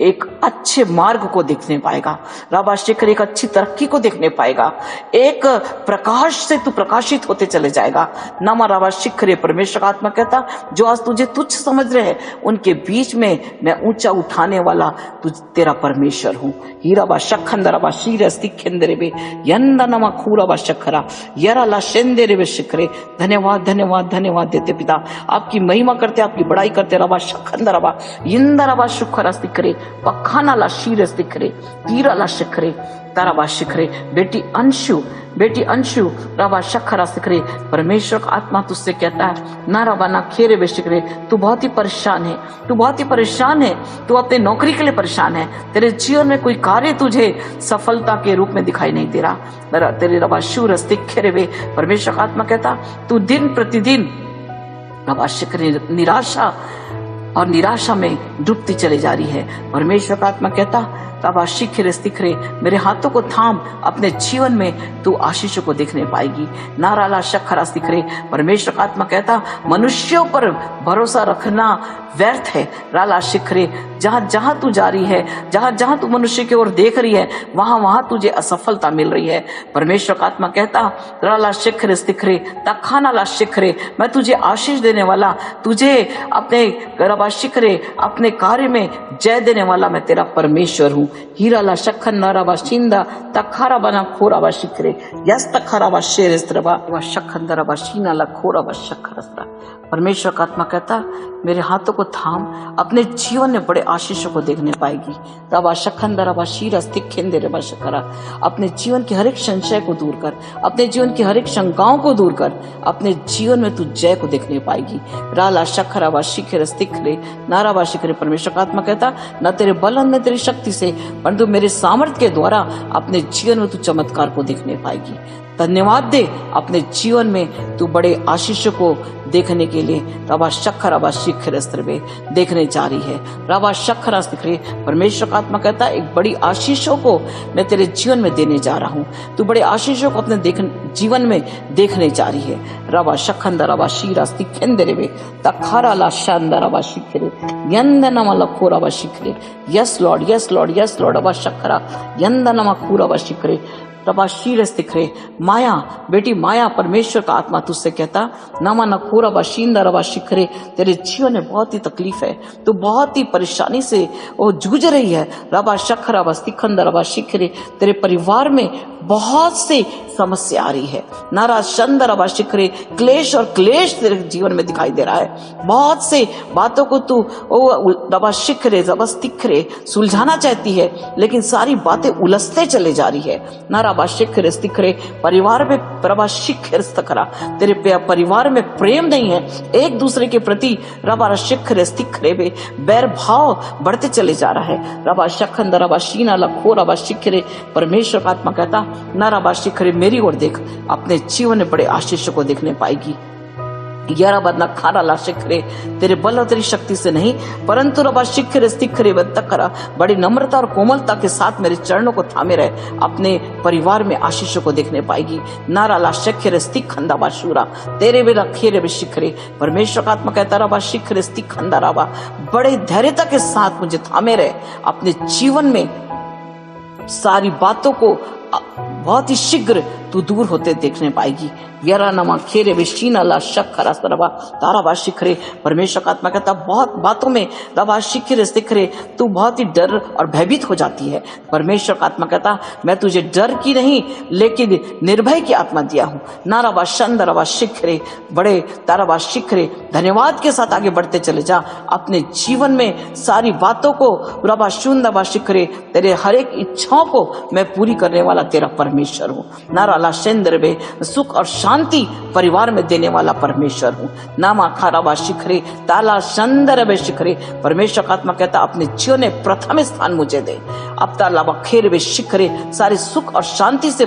S1: एक अच्छे मार्ग को देखने पाएगा। रवा शिखर, एक अच्छी तरक्की को देखने पाएगा। एक प्रकाश से तू प्रकाशित होते चले जाएगा। नमा रवा शिखरे। परमेश्वर का आत्मा कहता, जो आज तुझे तुच्छ समझ रहे हैं, उनके बीच में मैं ऊंचा उठाने वाला तू तेरा परमेश्वर हूँ। हीरा व शखंद रवा शीर स्थिखेंदरे वे यंदा नमा खूरा व शखरा यरा ला शेंदेरे वे शिखरे। धन्यवाद धन्यवाद धन्यवाद देते पिता, आपकी महिमा करते, आपकी बड़ाई करते। रवा शखंद रवा इंदा रवा शुखरा स्थिखरे पखाना ला शीर स्थिखरे तीरा ला शिखरे तारावा शिखरे। बेटी अंशु रवा शखरा शिखरे। परमेश्वर का आत्मा तुझसे कहता है, ना रवा ना खेरे वे शिखरे। तू बहुत ही परेशान है, तू बहुत ही परेशान है, तू अपने नौकरी के लिए परेशान है। तेरे जीवन में कोई कार्य तुझे सफलता के रूप में दिखाई नहीं दे रहा। तेरे रवा शूर स्थिखरे वे। परमेश्वर का आत्मा कहता, तू दिन प्रतिदिन रवा शिखरे निराशा में डूबती चली जा रही है। परमेश्वर का आत्मा कहता, रवा शिखरे स्थिखरे, मेरे हाथों को थाम, अपने जीवन में तू आशीषों को देखने पाएगी। नाराला शखरा स्थिखरे। परमेश्वर का आत्मा कहता, मनुष्यों पर भरोसा रखना व्यर्थ है। राला शिखरे, जहां जहां तू जा रही है, जहां जहां तू मनुष्य की ओर देख रही है, वहां वहां तुझे असफलता मिल रही है। परमेश्वर का आत्मा कहता, राला शिखरे स्थिखरे तखाना ला शिखरे, मैं तुझे आशीष देने वाला, तुझे अपने रबा शिखरे अपने कार्य में जय देने वाला मैं तेरा परमेश्वर हूँ। हीरा ला शखंदा रबा शिंदा तखारा बना खोरा बा शिखरे यस तखारा बा शेर रबा शखंदा रबा शीना ला खोरा बा शखरस्ता। परमेश्वर का आत्मा कहता मेरे हाथों को थाम, अपने जीवन में बड़े आशीषों को देखने पाएगी। रबा शखंदा रबा शीरा स्तिखेंदे रबा शखरा। अपने जीवन के हर एक संशय को दूर कर, अपने जीवन की हर एक शंकाओं को दूर कर, अपने जीवन में तू जय को देखने पाएगी। राला शखरा बा शिखर स्तिखरे नारा बा शिखरे। परमेश्वर का आत्मा कहता न तेरे बल न तेरी शक्ति से परंतु मेरे सामर्थ्य के द्वारा अपने जीवन में तू चमत्कार को देखने पाएगी। धन्यवाद दे अपने जीवन में तू बड़े आशीषों को देखने के लिए रबा शखर रबा शिखर स्त्रबे देखने जा रही है। रबा शखर स्त्रे परमेश्वर का आत्मा कहता है एक बड़ी आशीषों को मैं तेरे जीवन में देने जा रहा हूँ। तू बड़े आशीषों को अपने जीवन में देखने जा रही है। रबा शखंद रबा शीरा स्तिखेंदरे तखारा ला शांद रबा शिखरे यंदनम लखो रबा शिखरे। Yes lord yes lord yes Lord रबा शखरा यंदनम खूरा रबा शिखरे रबा शीरस दिख रहे। माया बेटी माया परमेश्वर का आत्मा तुझसे कहता नमा नखो रबा शींदा रबा शिखरे। तेरे जीवन में बहुत ही तकलीफ है, तो बहुत ही परेशानी से वो जूझ रही है। रबा शखर रबा स्तिखंद रबा शिखरे। तेरे परिवार में बहुत से समस्या आ रही है। नारा शंद रबा शिखरे क्लेश और क्लेश तेरे जीवन में दिखाई दे रहा है। बहुत से बातों को तू रबा शिखरे रबा स्तिखरे सुलझाना चाहती है लेकिन सारी बातें उलझते चले जा रही है। नारा बा शिखर स्तिखरे परिवार में रबा शिखर स्तखरा। तेरे परिवार में प्रेम नहीं है, एक दूसरे के प्रति रबा शिखर स्तिखरे में बैर भाव बढ़ते चले जा रहा है। रबा शखंद रबा शीना लखो रबा शिखरे। परमेश्वर का आत्मा कहता ना रबा शिखरे मेरी ओर देख, अपने जीवन में बड़े आशीषों को देखने पाएगी। यारा बदना खारा ला शिखरे तेरे बल और तेरी शक्ति से नहीं परंतु रबा शिखर स्तिखरे तकरा बड़ी नम्रता और कोमलता के साथ मेरे चरणों को थामे रहे, अपने परिवार में आशीषों को देखने पाएगी। नारा ला शिखर स्तिखंदा बाशूरा तेरे वे रखेरे वे शिखरे। परमेश्वर का आत्मा कहता रबा शिखर स्तिखंदा रबा बड़े धैर्यता के साथ मुझे थामे रहे, अपने जीवन में सारी बातों को बहुत ही शीघ्र तू दूर होते देखने पाएगी। यरा नमा खेरे विशीना ला शखरा सरबा ताराबा शिखरे। परमेश्वर का आत्मा कहता बहुत बातों में रबा शिखरे शिखरे तू बहुत ही डर और भयभीत हो जाती है। परमेश्वर का आत्मा कहता मैं तुझे डर की नहीं लेकिन निर्भय की आत्मा दिया हूँ। ना रबा शंद रबा शिखरे बड़े ताराबा शिखरे धन्यवाद के साथ आगे बढ़ते चले जा। अपने जीवन में सारी बातों को रबा शुंद रबा शिखरे तेरे हर एक इच्छाओं को मैं पूरी करने वाला तेरा परमेश्वर हूँ। नारा ला शेंद्र में सुख और शांति परिवार में देने वाला परमेश्वर हूँ। नामा खाराबा शिखरे ताला शंदर वे शिखरे। परमेश्वर का आत्मा कहता अपने जीवन में प्रथम स्थान मुझे दे। अब ताला खेर वे शिखरे सारे सुख और शांति से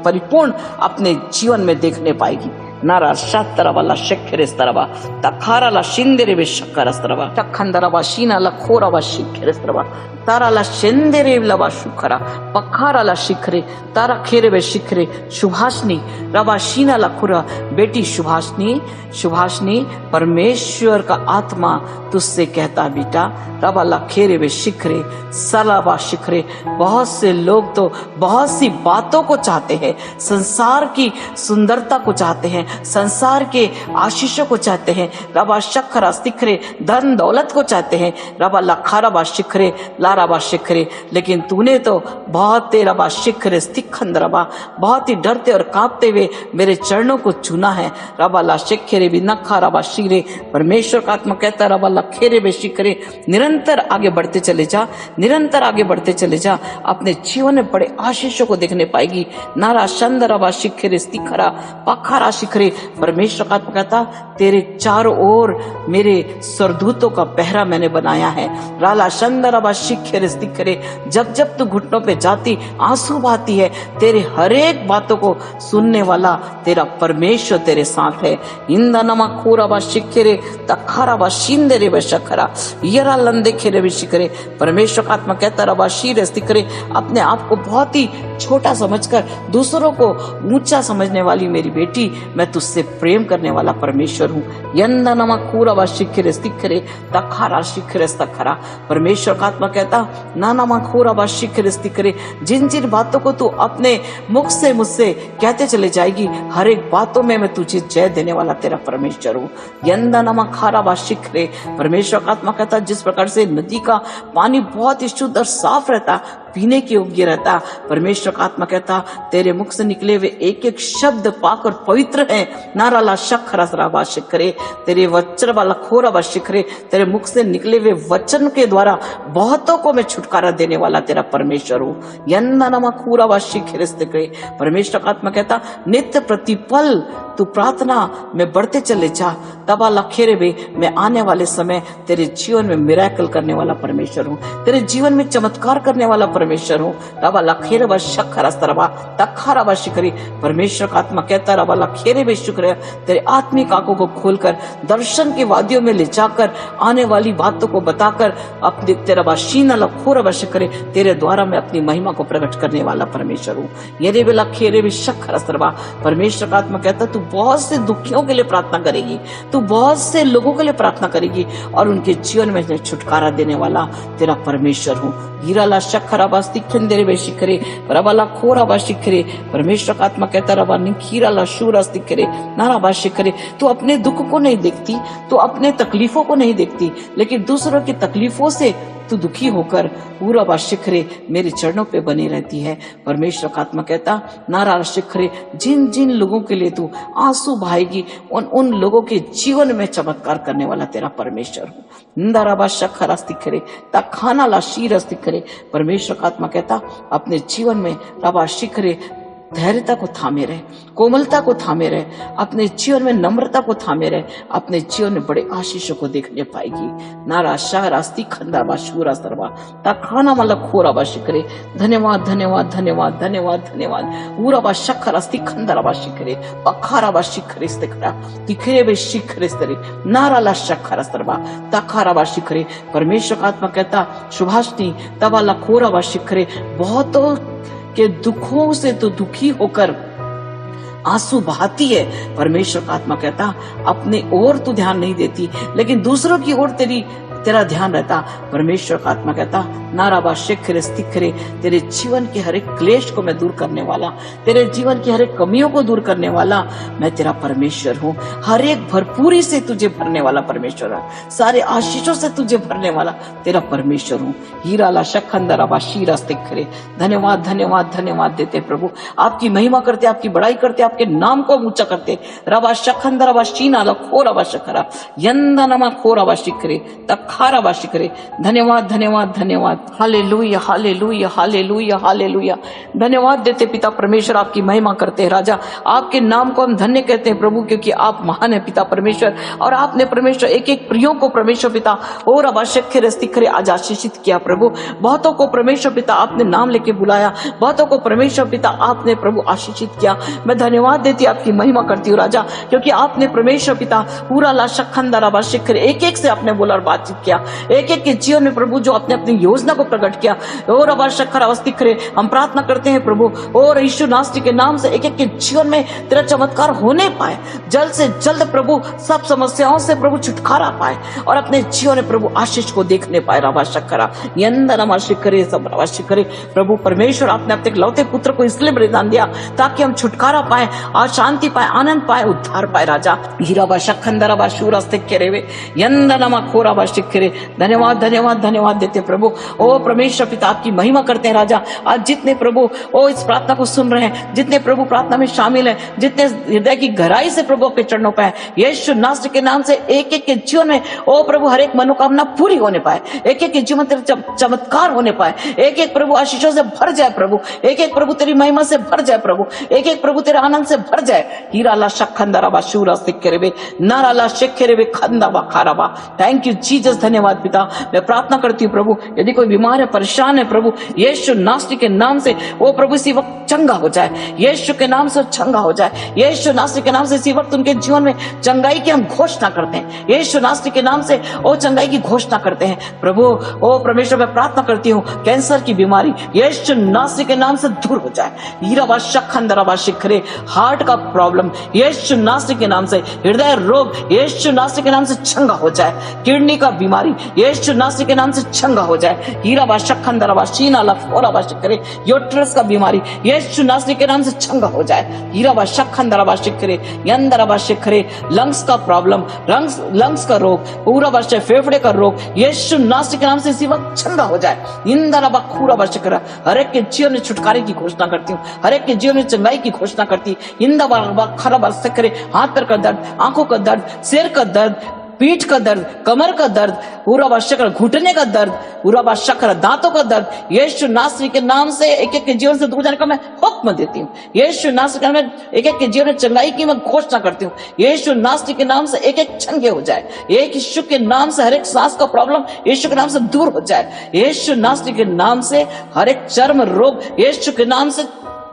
S1: परिपूर्ण अपने जीवन में देखने पाएगी। नारा शातरवा शिखरे स्तरवा तखारा ला शिंदरे वे शक्कर स्तरवा तखंदरवा शीना ला खोरवा शिखरे स्तरवा तारा ला शेंदरे लवा शुखरा पखारा ला शिखरे तारा खेरे वे शिखरे। शुभाषनी रवा शीना ला खुरा बेटी शुभाषनी शुभाषनी परमेश्वर का आत्मा तुझसे कहता बेटा रवा ला खेरे वे शिखरे सलावा शिखरे। बहुत से लोग तो बहुत सी बातों को चाहते हैं, संसार की सुंदरता को चाहते हैं, संसार के आशीषों को चाहते हैं, रबा शखरा शिखरे धन दौलत को चाहते हैं, रबा लखारबा शिखरे लाराबा शिखरे। लेकिन तूने तो बहुत रबा शिखरे स्तिखंद रबा बहुत ही डरते और कांपते हुए मेरे चरणों को चुना है। रबा ला शिखरे भी नखा रबा शिरे। परमेश्वर का आत्मा कहता है रबा लखेरे बे शिखरे निरंतर आगे बढ़ते चले जा, निरंतर आगे बढ़ते चले जा। अपने जीवन में बड़े आशीषों को देखने पाएगी। नारा शंद रबा शिखरे स्तिखरा पखारा शिखरे। परमेश्वर का आत्मा कहता तेरे चारों ओर मेरे सरदूतों का पहरा मैंने बनाया है। राला शंद रबा शिखरे स्तिखरे। जब जब तू घुटनों पे जाती आंसू बहाती है, तेरे हर एक बातों को सुनने वाला तेरा परमेश्वर तेरे साथ है। इंदा नमा खोरा शिखरे तखारा बा शिंदरे व शखरा यरा लंदे खेरे भी शिखरे। परमेश्वर का आत्मा कहता रबा शीर स्तिखरे। अपने आप को बहुत ही छोटा समझकर दूसरों को ऊंचा समझने वाली मेरी बेटी मैं मैं तुझसे प्रेम करने वाला परमेश्वर हूँ। यंदनमा खूरबा शिखरे स्तिखरे तखारा शिखरे स्तखरा। परमेश्वर का आत्मा कहता नानामा खूरबा शिखरे स्तिखरे, जिन जिन बातों को तू अपने मुख से मुझसे कहते चले जाएगी, हर एक बातों में मैं तुझे जय देने वाला तेरा परमेश्वर हूँ। यंदनमा खाराबा शिखरे। परमेश्वर का आत्मा कहता जिस प्रकार से नदी का पानी बहुत ही शुद्ध और साफ रहता, पीने के योग्य रहता, परमेश्वर का आत्मा कहता तेरे मुख से निकले हुए एक एक शब्द पाक और पवित्र है। नाराला शखरा शिखरे, तेरे वचन वाला खोरा शिखरे, तेरे मुख से निकले हुए वचन के द्वारा बहुतों को मैं छुटकारा देने वाला तेरा परमेश्वर हूँ। यन्नमा खूरा शिखरे। परमेश्वर का आत्मा कहता नित्य प्रतिपल तू प्रार्थना में बढ़ते चले जा, तब लखेरे भी मैं आने वाले समय तेरे जीवन में मिरेकल करने वाला परमेश्वर हूँ, तेरे जीवन में चमत्कार करने वाला परमेश्वर हूँ। रबा लखेरे व शखरा स्तरबा तखारा व शिखरी। परमेश्वर का आत्मा कहता रबा लखेरे भी शुक्र, तेरे आत्मिक आंखों को खोलकर दर्शन के वादियों में ले जाकर आने वाली बातों को बताकर अपने तेरा बाशीना लखोरा व शिखरे, तेरे द्वारा मैं अपनी महिमा को प्रकट करने वाला परमेश्वर हूँ। ये भी लखेरे भी शखरा स्तरबा। परमेश्वर का आत्मा कहता तू बहुत से दुखियों के लिए प्रार्थना करेगी, तू बहुत से लोगों के लिए प्रार्थना करेगी और उनके जीवन में छुटकारा देने वाला तेरा परमेश्वर हूँ। हीराला शखरा बास्ती खंदेरे वे शिखरे रबाला खोरा बा शिखरे। परमेश्वर का आत्मा कहता रबा निखीराला शूरा शिखरे नारा बा शिखरे। तू अपने दुख को नहीं देखती, तू अपने तकलीफों को नहीं देखती, लेकिन दूसरों की तकलीफों से तू दुखी होकर पूरा बा शिखरे मेरे चरणों पे बनी रहती है। परमेश्वर का आत्मा कहता नारा शिखरे, जिन जिन लोगों के लिए तू आंसू बहाएगी उन लोगों के जीवन में चमत्कार करने वाला तेरा परमेश्वर हूँ। नंदाराबा शखरा शिखरे तखाना ला शीर शिखरे। परमेश्वर का आत्मा कहता अपने जीवन में रबा शिखरे धैर्यता को थामे रहे, कोमलता को थामे रहे, अपने जीवन में नम्रता को थामे रहे, अपने जीवन में बड़े आशीषों को देखने पाएगी। नारा शाहरास्ती खंदा बा शूरा सरवा तखाना मला खोरा बा शिखरे। धन्यवाद धन्यवाद धन्यवाद धन्यवाद धन्यवाद। पूरा बा शखरास्ती खंदा बा शिखरे पखारा बा शिखरे स्तिखरा तिखरे बे शिखरे स्तरे नारा ला शखरा सरवा तखारा बा शिखरे। परमेश्वर का आत्मा कहता सुभाषनी तबाला खोरा बा शिखरे, बहुतों के दुखों से तो दुखी होकर आंसू बहाती है। परमेश्वर का आत्मा कहता अपने ओर तू ध्यान नहीं देती, लेकिन दूसरों की ओर तेरा ध्यान रहता। परमेश्वर का आत्मा कहता नाराबा शिखरे स्तिखरे, तेरे जीवन के हर एक क्लेश को मैं दूर करने वाला, तेरे जीवन की हर एक कमियों को दूर करने वाला मैं तेरा परमेश्वर हूँ। हर एक भरपूरी से तुझे भरने वाला परमेश्वर है, सारे आशीषों से तुझे भरने वाला तेरा परमेश्वर हूँ। हीराला शखंदराबा शीरा स्तिखरे। धन्यवाद धन्यवाद धन्यवाद देते प्रभु, आपकी महिमा करते, आपकी बड़ाई करते, आपके नाम को ऊंचा करते। रबा शखंदराबा शीना खोराबा शखरा यंदनमा खोराबा शिखरे तखारा बा शिखरे। धन्यवाद धन्यवाद धन्यवाद। Hallelujah hallelujah hallelujah hallelujah. धन्यवाद देते पिता परमेश्वर, आपकी महिमा करते हैं राजा, आपके नाम को हम धन्य कहते हैं प्रभु, क्योंकि आप महान है पिता परमेश्वर। और आपने परमेश्वर एक एक प्रियों को परमेश्वर पिता और अबाशक्य स्तिखरे आज आशीषित किया प्रभु। बहुतों को परमेश्वर पिता आपने नाम लेके बुलाया, बहुतों को परमेश्वर पिता आपने प्रभु आशीषित किया। मैं धन्यवाद देती आपकी महिमा करती हूँ राजा, क्योंकि आपने परमेश्वर पिता पूरा ला शखंदर अबाशक्य एक एक से आपने बोला और बातचीत किया, एक एक के जीवन में प्रभु जो आपने अपनी योजना को प्रकट किया। और अबाशक्य अवस्थिखरे हम प्रार्थना करते हैं प्रभु, और यीशु नासरी के नाम से एक एक के जीवन में तेरा चमत्कार होने पाए, जल्द से जल्द प्रभु सब समस्याओं से प्रभु छुटकारा पाए और अपने जीवन में प्रभु आशीष को देखने पाए। रबाशक्करा यंदनमाशिखरे सब रबाशिखरे। प्रभु परमेश्वर आपने अपने लौते पुत्र को इसलिए बलिदान दिया ताकि हम छुटकारा पाए, आज शांति पाए, आनंद पाए, उद्धार पाए राजा। हीराबाशखंदराबाशूरास्तिखरे यंदनमा खोराबाशिखरे। धन्यवाद धन्यवाद धन्यवाद देते प्रभु। ओ परमेश्वर पिता आपकी महिमा करते हैं राजा। आज जितने प्रभु ओ इस प्रार्थना को सुन रहे हैं, जितने प्रभु प्रार्थना में शामिल हैं, जितने हृदय की गहराई से प्रभु आपके चरणों पर है, यीशु नासरी के नाम से एक एक के जीवन में ओ प्रभु हर एक मनोकामना पूरी होने पाए, एक एक के जीवन तेरे चमत्कार होने पाए, एक एक प्रभु आशीषों से भर जाए प्रभु, एक एक प्रभु तेरी महिमा से भर जाए प्रभु, एक एक प्रभु तेरे आनंद से भर जाए। हीराला शखंदराबा शूरा सिक्केरेबे नाराला शेखेरेबे खंदाबा खाराबा। थैंक यू जीसस, धन्यवाद पिता। मैं प्रार्थना करती हूँ प्रभु, यदि कोई बीमार है, परेशान है प्रभु, यीशु नासरी के नाम से वो प्रभु इसी वक्त चंगा हो जाए, यीशु के नाम से चंगा हो जाए, यीशु नासरी के नाम से इसी वक्त उनके जीवन में चंगाई की हम घोषणा करते हैं, यीशु नासरी के नाम से वो चंगाई की घोषणा करते हैं प्रभु। ओ परमेश्वर, मैं प्रार्थना करती हूँ कैंसर की बीमारी यीशु नासरी के नाम से दूर हो जाए, हीराबा शखंदराबा शिखरे, हार्ट का प्रॉब्लम यीशु नासरी के नाम से, हृदय रोग यीशु नासरी के नाम से चंगा हो जाए, किडनी का बीमारी यीशु नासरी के नाम से चंगा हो जाए, हीराबा शखंदराबा शीना लफोराबा शिखरे, यूट्रस का बीमारी यीशु नासरी के नाम से चंगा हो जाए, हीराबा शखंदराबा शिखरे, यंदराबा शिखरे, लंग्स का प्रॉब्लम, लंग्स का रोग, पूरा वर्ष फेफड़े का रोग यीशु नासरी के नाम से इसी वक्त चंगा हो जाए, इंदराबा खूरा वर्ष कर, हर एक के जीवन में छुटकारे की घोषणा करती हूँ, हर एक के जीवन में चंगाई की घोषणा करती, इंदराबा खराबा शिखरे, हाथ पैर का दर्द, आंखों का दर्द, सिर का दर्द, पीठ का दर्द, कमर का दर्द, पूरा बाशकर घुटने का दर्द, पूरा बाशकर दांतों का दर्द यीशु नासरी के नाम से एक एक के जीवन से दूर जाने का मैं हुक्म देती हूँ, यीशु नासरी के नाम में एक एक के जीवन में चंगाई की मैं घोषणा करती हूँ, यीशु नासरी के नाम से एक एक चंगे हो जाए, एक यीशु के नाम से हर एक सांस का प्रॉब्लम यीशु के नाम से दूर हो जाए, यीशु नासरी के नाम से हर एक चर्म रोग यीशु के नाम से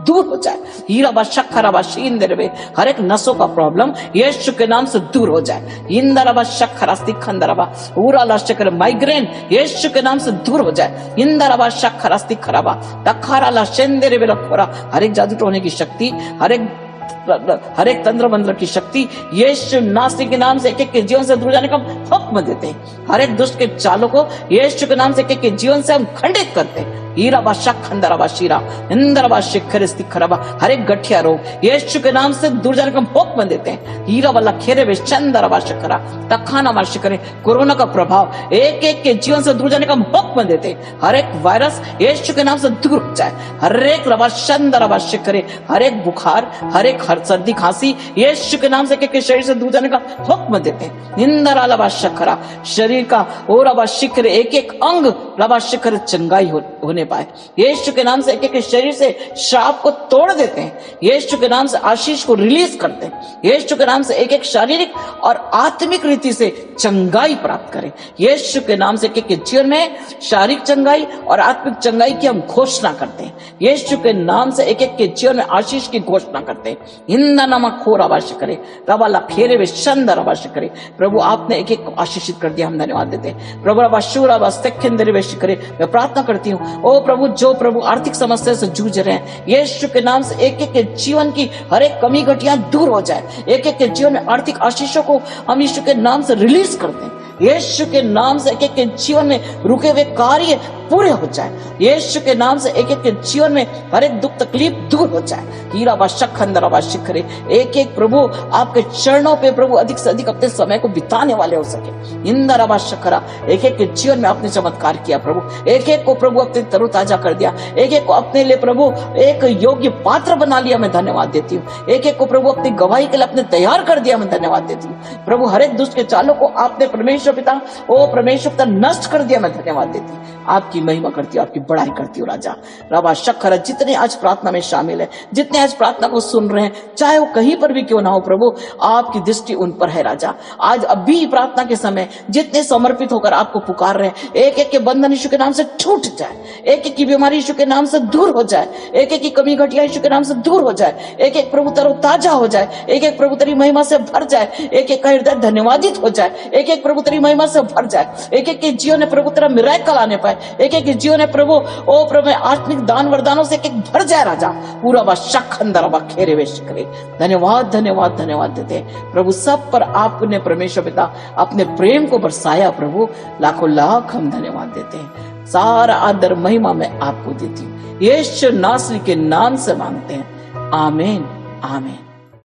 S1: दूर हो जाए, हीराबा शक्खराबा शींदरबे, हर एक नसों का प्रॉब्लम यीशु के नाम से दूर हो जाए, इंदराबा शक्खरा स्तिखंदराबा, उराला शक्कर माइग्रेन यीशु के नाम से दूर हो जाए, इंदराबा शक्खरा स्तिखराबा, तखाराला शेंदरबे लफोरा, हर एक जादू टोने की शक्ति, हर एक तंत्र मंत्र की शक्ति यीशु नासरी के नाम से एक एक के जीवन से दूर जाने का हुक्म देते हैं, हर एक दुष्ट के चालों को यीशु के नाम से एक एक के जीवन से हम खंडित करते हैं, हीराबा शखंदराबा शीरा, इंदराबा शिखर स्तिखराबा, हर एक गठिया रोग यीशु के नाम से दूर जाने का हुक्म देते हैं, हीराबा लखेरे चंदराबा शिखरा, तखानाबा शिखरे, कोरोना का प्रभाव एक एक के जीवन से दूर जाने का हुक्म देते हैं, हर एक वायरस यीशु के नाम से दूर हो जाए, हर एक रबा चंदराबा शिखरे, हर एक बुखार, हर एक सर्दी खांसी यीशु के नाम से के शरीर से दूर जाने का हुक्म देते हैं, इंदराबा शखरा, शरीर का ओराबा शिखर, एक एक अंग रबा शिखर चंगाई होने पाए, यीशु के नाम से एक एक शरीर से श्राप को तोड़ देते हैं, यीशु के नाम से आशीष को रिलीज करते हैं, यीशु के नाम से एक एक शारीरिक और आत्मिक रीति से चंगाई प्राप्त करें, यीशु के नाम से एक एक जीवन में शारीरिक चंगाई और आत्मिक चंगाई की हम घोषणा करते हैं, यीशु के नाम से एक एक के जीवन में आशीष की घोषणा करते हैं, इंदा नमा खोर आवाश करे, रवाला फेरे वे चंदर आवाश करे, प्रभु आपने एक एक को आशीषित कर दिया, हम धन्यवाद देते हैं प्रभु। मैं प्रार्थना करती हूँ ओ प्रभु, जो प्रभु आर्थिक समस्या से जूझ रहे हैं यीशु के नाम से एक एक के जीवन की हर एक कमी घटियां दूर हो जाए, एक एक के जीवन में आर्थिक आशीषों को हम यीशु के नाम से रिलीज करते हैं, यीशु के नाम से एक एक के जीवन में रुके हुए कार्य पूरे हो जाए, यीशु के नाम से एक एक के जीवन में हर एक दुख तकलीफ दूर हो जाए, हीराबा शखंदराबा शिखरे, एक एक प्रभु आपके चरणों पे प्रभु अधिक से अधिक अपने समय को बिताने वाले हो सके, इंदराबा शखरा, एक एक के जीवन में आपने चमत्कार किया प्रभु, एक एक को प्रभु अपने तरोताजा कर दिया, एक एक को अपने लिए प्रभु एक योग्य पात्र बना लिया, मैं धन्यवाद देती हूँ, एक एक को प्रभु अपनी गवाही के लिए अपने तैयार कर दिया, मैं धन्यवाद देती हूँ प्रभु, हर एक दुष्ट के चालों को आपने परमेश्वर पिता ओ परमेश्वर पिता नष्ट कर दिया, मैं धन्यवाद देती हूँ, आपकी महिमा करती हूँ, आपकी बड़ाई करती हूँ राजा। रबा शक्कर, जितने आज प्रार्थना में शामिल है, जितने आज प्रार्थना को सुन रहे हैं, चाहे वो कहीं पर भी क्यों ना हो प्रभु, आपकी दृष्टि उन पर है राजा। आज अभी प्रार्थना के समय जितने समर्पित होकर आपको पुकार रहे हैं, एक एक के बंधन यीशु के नाम से टूट जाए, एक एक की बीमारी यीशु के नाम से दूर हो जाए, एक एक की कमी घटिया यीशु के नाम से दूर हो जाए, एक एक प्रभु तरोताजा हो जाए, एक एक प्रभु तेरी महिमा से भर जाए, एक एक का हृदय धन्यवादित हो जाए, एक एक प्रभु तेरी महिमा से भर जाए, एक एक के जीवन में प्रभु तेरा मिराकल आने पाए, एक एक के जीवन में प्रभु ओ प्रभु आत्मिक दान वरदानों से एक एक भर जाए राजा, पूरा शखंदराबा खेरे वे शिखरे। धन्यवाद धन्यवाद धन्यवाद देते हैं प्रभु, सब पर आपने परमेश्वर पिता अपने प्रेम को बरसाया प्रभु, लाखों लाख हम धन्यवाद देते हैं, सारा आदर महिमा मैं आपको देती हूँ, यीशु नासरी के नाम से मांगते हैं, आमीन आमीन।